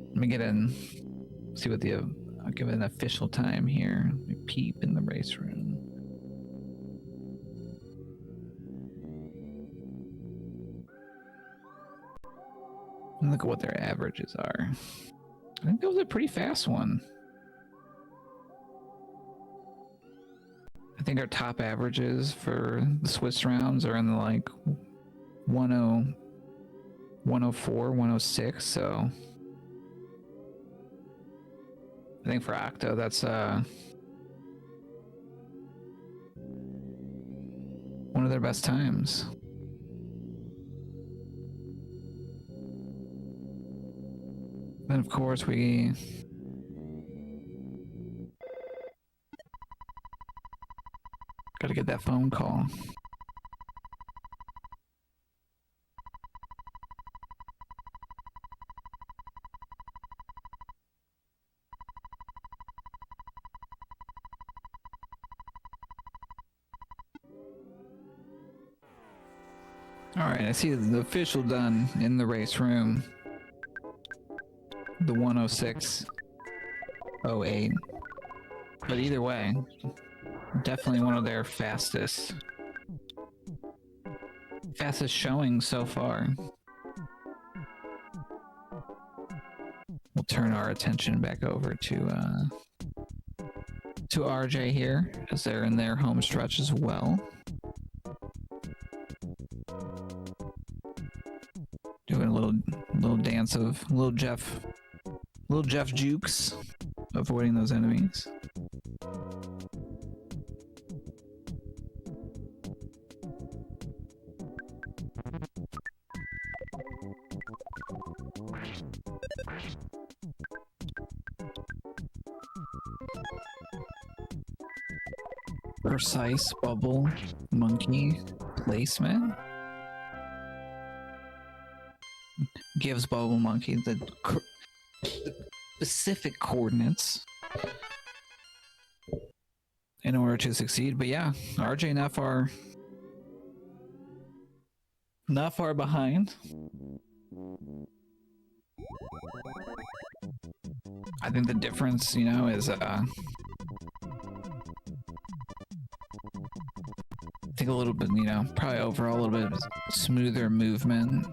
Let me get in. See what I'll give it an official time here. peep in the race room. Look at what their averages are. I think that was a pretty fast one. I think our top averages for the Swiss rounds are in the like 10, 104, 106. So I think for Octo, that's one of their best times. Then of course we gotta get that phone call. All right, I see the official done in the race room. The 106.08. But either way, definitely one of their fastest showings so far. We'll turn our attention back over to RJ here, as they're in their home stretch as well. Doing a little dance of little Jeff jukes, avoiding those enemies. Precise bubble monkey placement gives Bubble Monkey the specific coordinates in order to succeed. But yeah, RJ not far behind. I think the difference, is I think a little bit, probably overall a little bit smoother movement.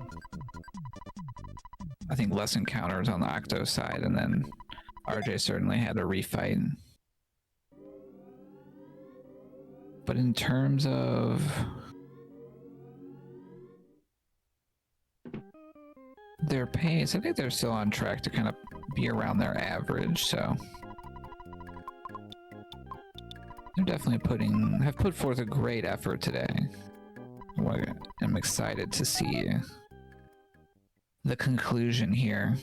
I think less encounters on the Octo side, and then RJ certainly had a refight. But in terms of their pace, I think they're still on track to kind of be around their average, so they're definitely have put forth a great effort today. I'm excited to see the conclusion here.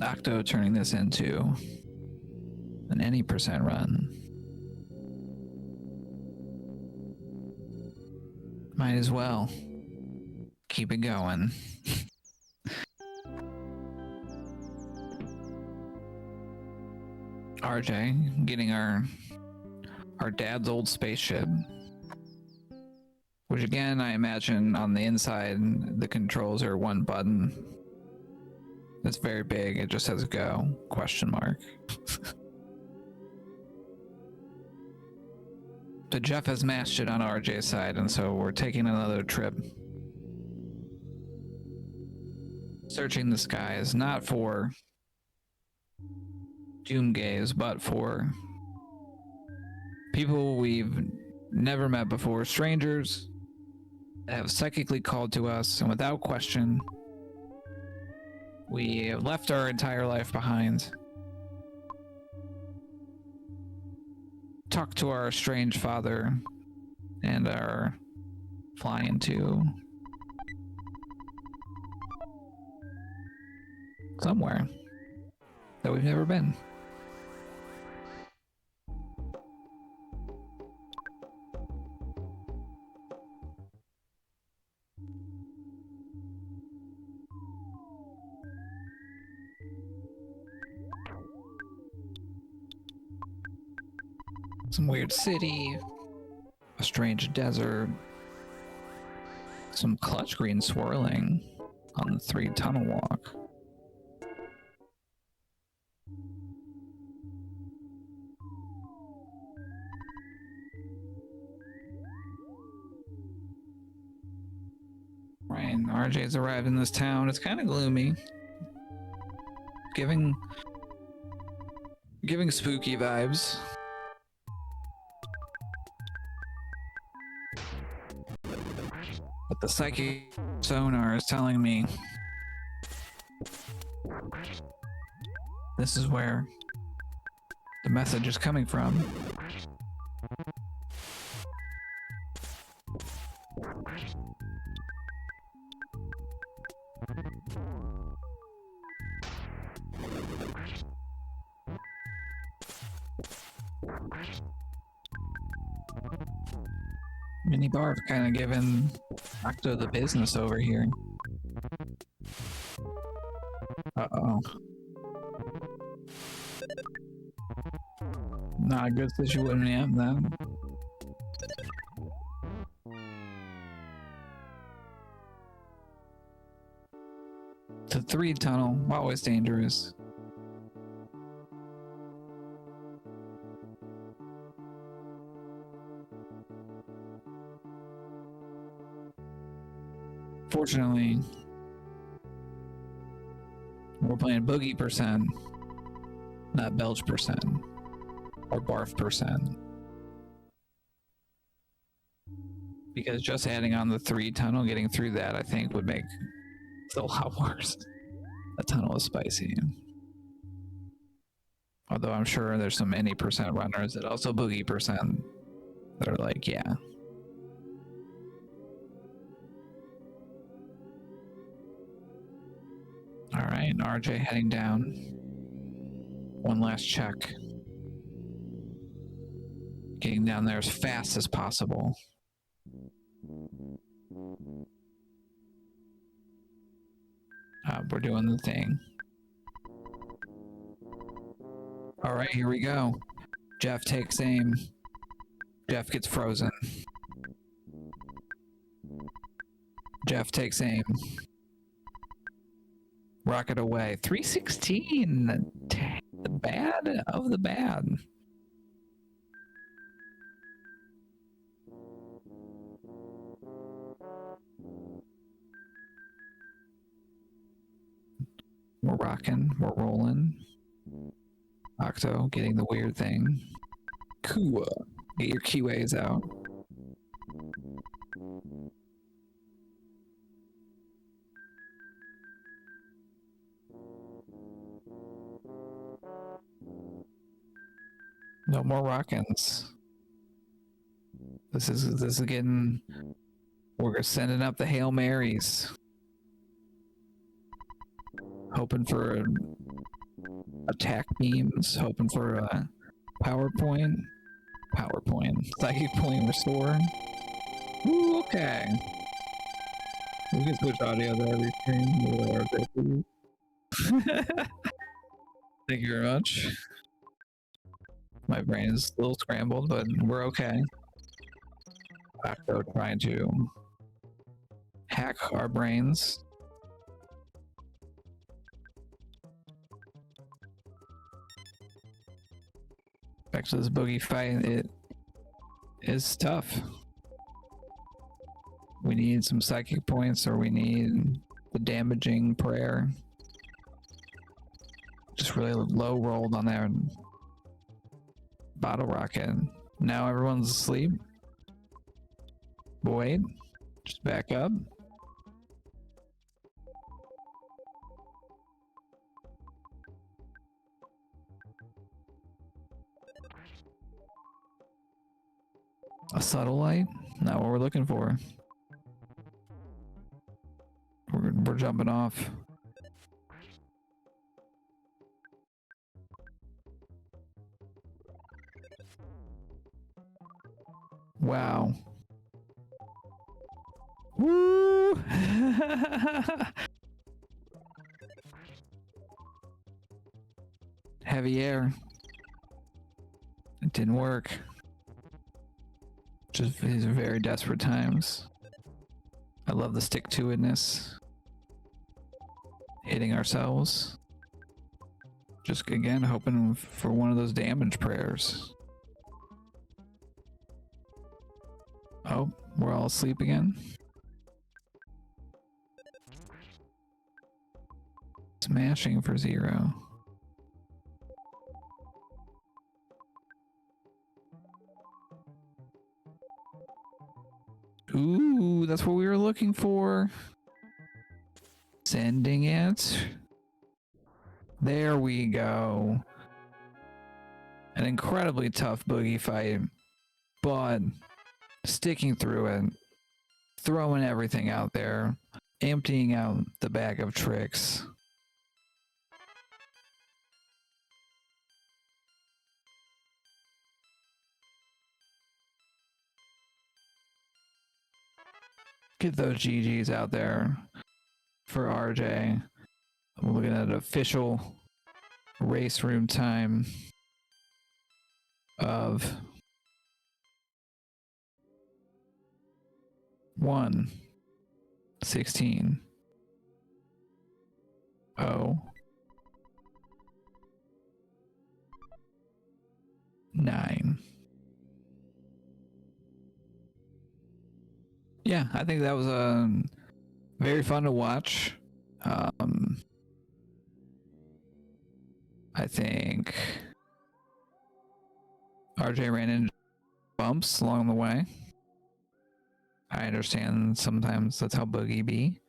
Octo turning this into an any percent run. Might as well keep it going. RJ getting our dad's old spaceship, which again I imagine on the inside the controls are one button. It's very big. It just says go ? But Jeff has matched it on RJ's side, and so we're taking another trip. Searching the skies, not for doom gaze, but for people we've never met before, strangers that have psychically called to us, and without question, we have left our entire life behind. Talked to our estranged father and are flying to somewhere that we've never been. Some weird city. A strange desert. Some clutch green swirling on the 3 tunnel walk. Right, RJ's arrived in this town. It's kind of gloomy. Giving spooky vibes. But the psychic sonar is telling me this is where the message is coming from. Mini Barf kind of giving Octo the business over here. Uh-oh. Not a good situation, yeah, then. The 3 tunnel, always dangerous. Fortunately, we're playing Boogey %, not Belch %, or Barf %. Because just adding on the 3 tunnel, getting through that, I think would make it a lot worse. A tunnel is spicy. Although I'm sure there's some any % runners that also Boogey % that are like, yeah. All right, RJ heading down. One last check. Getting down there as fast as possible. We're doing the thing. All right, here we go. Jeff takes aim. Jeff gets frozen. Jeff takes aim. Rocket away. 316. The bad of the bad. We're rocking. We're rolling. Octo getting the weird thing. Cool. Get your keyways out. No more rockins. This is getting. We're sending up the Hail Marys. Hoping for attack beams. Hoping for a PowerPoint. Psychic point restore. Ooh, okay. We can switch audio to every stream. Thank you very much. My brain is a little scrambled, but we're okay. Octo trying to hack our brains. Back to this Boogey fight, it is tough. We need some psychic points, or we need the damaging prayer. Just really low rolled on there. Bottle rocket. Now everyone's asleep. But wait, just back up. A subtle light? Not what we're looking for. We're jumping off. Wow. Woo! Heavy air. It didn't work. Just these are very desperate times. I love the stick-to-itness. Hitting ourselves. Just again hoping for one of those damage prayers. Oh, we're all asleep again. Smashing for 0. Ooh, that's what we were looking for. Sending it. There we go. An incredibly tough boogie fight, but sticking through it, throwing everything out there, emptying out the bag of tricks. Get those GGs out there for RJ. I'm looking at official race room time of 1:16. Oh. 9. Yeah, I think that was very fun to watch. I think RJ ran into bumps along the way. I understand sometimes that's how Boogey be.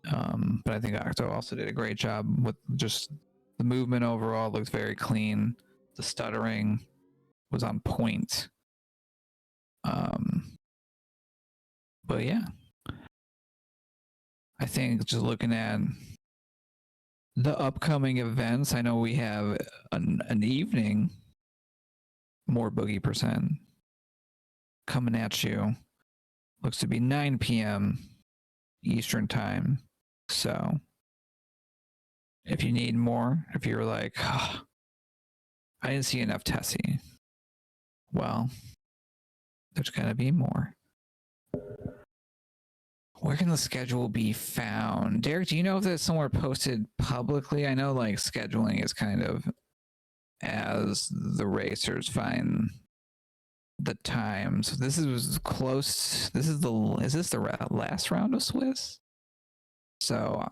But I think Octo also did a great job with just the movement overall. Looked very clean. The stuttering was on point. But yeah, I think just looking at the upcoming events, I know we have an evening more Boogey percent coming at you. Looks to be 9 p.m. Eastern time. So if you need more, if you're like, oh, I didn't see enough Tessie, well, there's going to be more. Where can the schedule be found? Derek, do you know if that's somewhere posted publicly? I know like scheduling is kind of as the racers find the times. This is close. Is this the last round of Swiss? So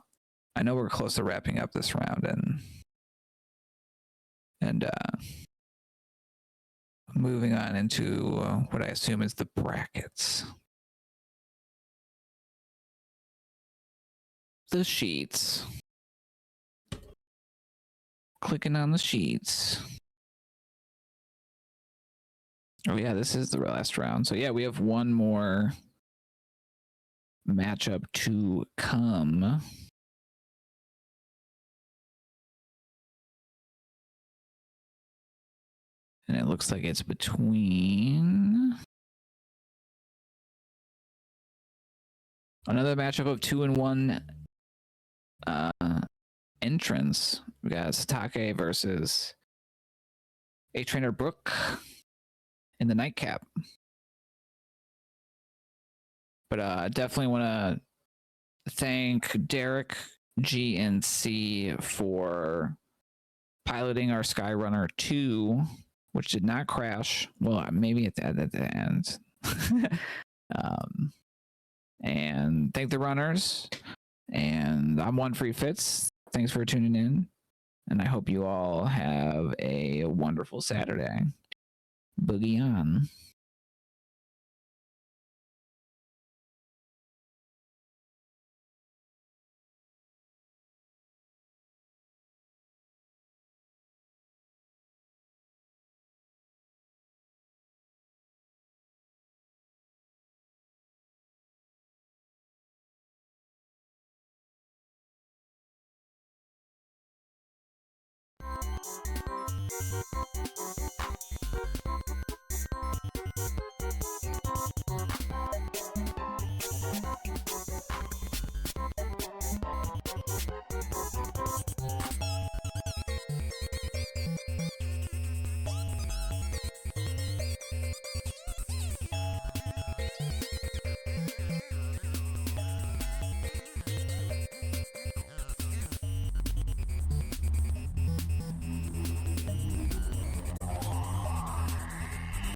I know we're close to wrapping up this round and moving on into what I assume is the brackets. The sheets. Clicking on the sheets. Oh yeah, this is the last round. So yeah, we have one more matchup to come. And it looks like it's between another matchup of 2 and 1 entrants. We got Satake versus A Trainer Brooke in the nightcap. But definitely want to thank Derek, G, and C for piloting our Skyrunner 2, which did not crash. Well, maybe at the end. And thank the runners. And I'm One Free Fitz. Thanks for tuning in. And I hope you all have a wonderful Saturday. Boogie on.